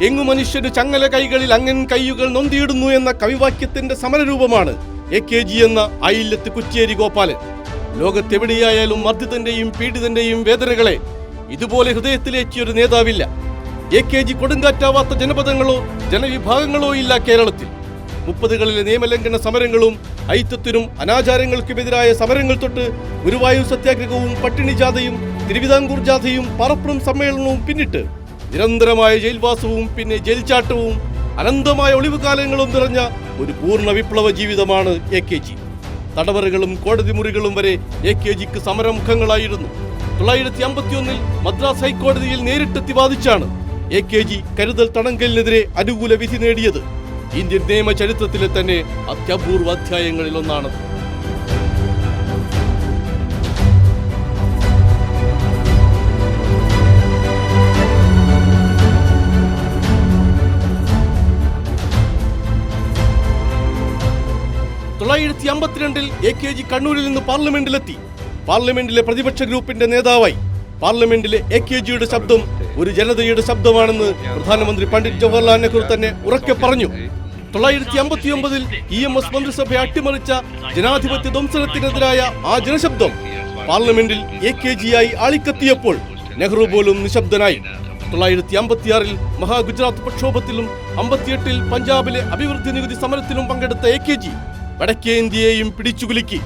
എങ്ങു മനുഷ്യന് ചങ്ങല കൈകളിൽ അങ്ങൻ കയ്യുകൾ നൊന്തിയിടുന്നു എന്ന കവിവാക്യത്തിന്റെ സമരരൂപമാണ് AKG എന്ന ആയില്ലത്ത് കുറ്റ്യേരി ഗോപാലൻ. ലോകത്തെവിടെയായാലും മർദ്ദിതന്റെയും പീഡിതന്റെയും വേദനകളെ ഇതുപോലെ ഹൃദയത്തിലേറ്റിയൊരു നേതാവില്ല. AKG കൊടുങ്കാറ്റാവാത്ത ജനപദങ്ങളോ ജനവിഭാഗങ്ങളോ ഇല്ല കേരളത്തിൽ. 30കളിലെ നിയമലംഘന സമരങ്ങളും ഐത്തത്തിനും അനാചാരങ്ങൾക്കുമെതിരായ സമരങ്ങൾ തൊട്ട് ഗുരുവായൂർ സത്യാഗ്രഹവും പട്ടിണി ജാഥയും തിരുവിതാംകൂർ ജാഥയും പറപ്പുറം സമ്മേളനവും പിന്നിട്ട് നിരന്തരമായ ജയിൽവാസവും പിന്നെ ജയിൽ ചാട്ടവും അനന്തമായ ഒളിവുകാലങ്ങളും നിറഞ്ഞ ഒരു പൂർണ്ണ വിപ്ലവ ജീവിതമാണ് AKG. തടവറകളും കോടതി മുറികളും വരെ AKGക്ക് സമരമുഖങ്ങളായിരുന്നു. 1951 മദ്രാസ് ഹൈക്കോടതിയിൽ നേരിട്ടെത്തി വാദിച്ചാണ് AKG കരുതൽ തടങ്കലിനെതിരെ അനുകൂല വിധി നേടിയത്. ഇന്ത്യൻ നിയമ ചരിത്രത്തിലെ തന്നെ അത്യപൂർവ അധ്യായങ്ങളിൽ ഒന്നാണത്. AKG കണ്ണൂരിൽ നിന്ന് പാർലമെന്റിലെത്തി. പാർലമെന്റിലെ പ്രതിപക്ഷ ഗ്രൂപ്പിന്റെ നേതാവായി. പാർലമെന്റിലെ AKGയുടെ ശബ്ദം ഒരു ജനതയുടെ ശബ്ദമാണെന്ന് പ്രധാനമന്ത്രി പണ്ഡിറ്റ് ജവഹർലാൽ നെഹ്റു തന്നെ ഉറക്കെ പറഞ്ഞു. 1959 EMS മന്ത്രിസഭയെ അട്ടിമറിച്ച ജനാധിപത്യ ധ്വംസനത്തിനെതിരായ ആ ജനശബ്ദം പാർലമെന്റിൽ AKGയായി ആളിക്കത്തിയപ്പോൾ നെഹ്റു പോലും നിശബ്ദനായി. 1956 മഹാഗുജറാത്ത് പ്രക്ഷോഭത്തിലും 58 പഞ്ചാബിലെ അഭിവൃദ്ധി നികുതി സമരത്തിലും പങ്കെടുത്ത AKG വടക്കേ ഇന്ത്യയെയും പിടിച്ചുകുലുക്കി.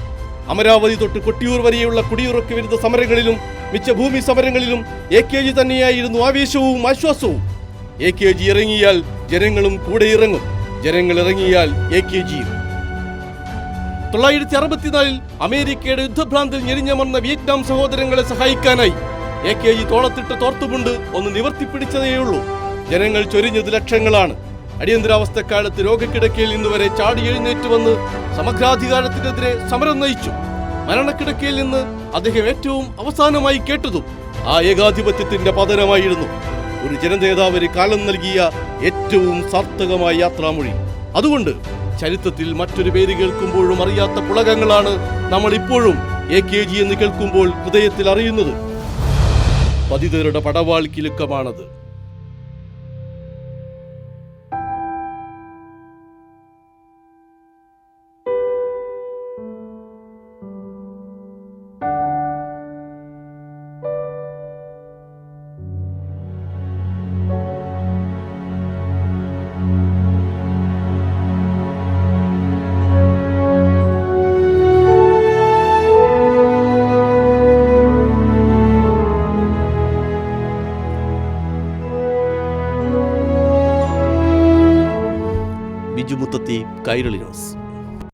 അമരാവതി തൊട്ട് കൊട്ടിയൂർ വരെയുള്ള കുടിയുറക്ക് വിരുദ്ധ സമരങ്ങളിലും മിച്ചഭൂമി സമരങ്ങളിലും AKG തന്നെയായിരുന്നു ആവേശവും ആശ്വാസവും. AKG ഇറങ്ങിയാൽ ജനങ്ങളും കൂടെ ഇറങ്ങും, ജനങ്ങൾ ഇറങ്ങിയാൽ AKGയും. 1964 അമേരിക്കയുടെ യുദ്ധഭ്രാന്തിൽ ഞെരിഞ്ഞമർന്ന വിയറ്റ്നാം സഹോദരങ്ങളെ സഹായിക്കാനായി AKG തോളത്തിട്ട് തോർത്തുകൊണ്ട് ഒന്ന് നിവർത്തിപ്പിടിച്ചതേയുള്ളൂ. ജനങ്ങൾ ചൊരിഞ്ഞത് ലക്ഷങ്ങളാണ്. അടിയന്തരാവസ്ഥക്കാലത്ത് രോഗക്കിടക്കയിൽ നിന്ന് വരെ ചാടി എഴുന്നേറ്റ് വന്ന് സമഗ്രാധികാരത്തിനെതിരെ സമരം നയിച്ചു. മരണക്കിടക്കയിൽ നിന്ന് അദ്ദേഹം ഏറ്റവും അവസാനമായി കേട്ടതും ആ ഏകാധിപത്യത്തിന്റെ പതനമായിരുന്നു. ഒരു ജനനേതാവിന് കാലം നൽകിയ ഏറ്റവും സാർത്ഥകമായ യാത്രാമൊഴി. അതുകൊണ്ട് ചരിത്രത്തിൽ മറ്റൊരു പേര് കേൾക്കുമ്പോഴും അറിയാത്ത പുളകങ്ങളാണ് നമ്മൾ ഇപ്പോഴും AKG എന്ന് കേൾക്കുമ്പോൾ ഹൃദയത്തിൽ അറിയുന്നത്. പതിതരുടെ പടവാൾ കിലുക്കമാണത്. ബിജു മുത്തത്തി, കൈരളി ന്യൂസ്.